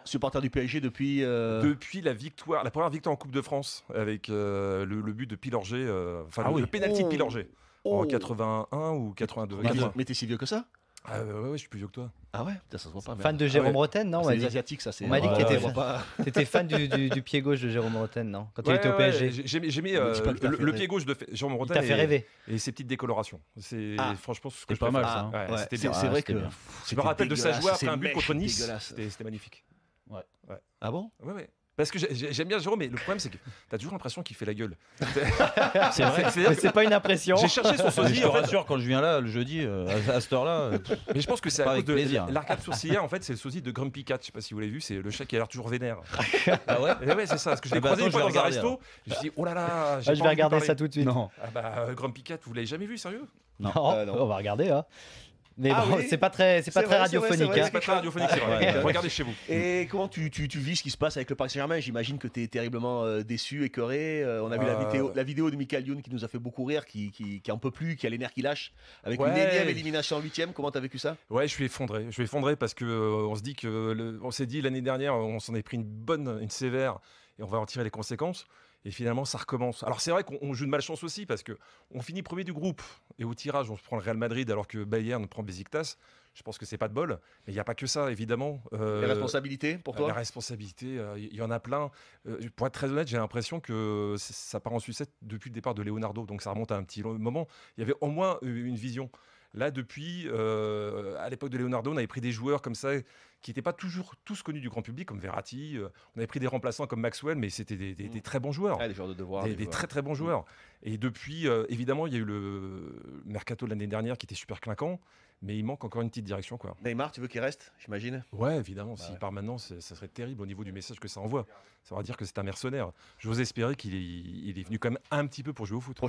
Supporter du PSG depuis. Depuis la première victoire en Coupe de France, avec le but de Pilorget, le pénalty de Pilorget, en 81 ou 82. Mais t'es si vieux que ça? Ouais, je suis plus vieux que toi. Ah ouais, putain, ça se voit pas. Fan de Jérôme Rotten, non? C'est les Asiatiques, ça. On m'a dit que t'étais fan du pied gauche de Jérôme Rotten, non? Quand il était au PSG. J'ai mis le pied gauche de Jérôme Rotten. T'as fait rêver. Et ses petites décolorations. C'est franchement ce que c'est pas mal ça. C'est vrai que. Je me rappelle de sa joie après un but contre Nice. C'était magnifique. Ouais. Ah bon? Ouais. Parce que j'aime bien Jérôme, mais le problème c'est que t'as toujours l'impression qu'il fait la gueule. C'est vrai, mais c'est pas une impression. J'ai cherché son sosie. Je te rassure, quand je viens là le jeudi, à cette heure-là. Mais je pense que c'est à cause de plaisir. l'arcade sourcilière, en fait, c'est le sosie de Grumpy Cat. Je sais pas si vous l'avez vu, c'est le chat qui a l'air toujours vénère. Ah ouais? Ouais, c'est ça. Parce que je l'ai croisé une fois dans un resto. Je me suis dit, oh là là, je vais regarder ça tout de suite. Non. Grumpy Cat, vous l'avez jamais vu, sérieux? Non. On va regarder, hein. Mais bon, c'est pas très radiophonique. C'est pas très radiophonique, c'est vrai. Regardez chez vous. Et comment tu vis ce qui se passe avec le Paris Saint-Germain? J'imagine que tu es terriblement déçu, écœuré. On a vu la vidéo de Michael Youn qui nous a fait beaucoup rire, qui en peut plus, qui a les nerfs qui lâchent, avec une énième élimination en 8e. Comment t'as vécu ça? Ouais, je suis effondré parce que on s'est dit l'année dernière, on s'en est pris une sévère, et on va en tirer les conséquences. Et finalement, ça recommence. Alors c'est vrai qu'on joue de malchance aussi parce que on finit premier du groupe et au tirage, on se prend le Real Madrid alors que Bayern prend Besiktas. Je pense que c'est pas de bol, mais il n'y a pas que ça, évidemment. Les responsabilités pour toi? La responsabilité, il y en a plein. Pour être très honnête, j'ai l'impression que ça part en sucette depuis le départ de Leonardo, donc ça remonte à un petit moment. Il y avait au moins une vision. Là, depuis, à l'époque de Leonardo, on avait pris des joueurs comme ça qui n'étaient pas toujours tous connus du grand public, comme Verratti. On avait pris des remplaçants comme Maxwell, mais c'était des très bons joueurs. Des joueurs de devoir. Des très très bons joueurs. Et depuis, évidemment, il y a eu le mercato de l'année dernière qui était super clinquant, mais il manque encore une petite direction, quoi. Neymar, tu veux qu'il reste, j'imagine? Ouais, évidemment. S'il part maintenant, ça serait terrible au niveau du message que ça envoie. Ça va dire que c'est un mercenaire. J'ose espérer qu'il est venu quand même un petit peu pour jouer au foot.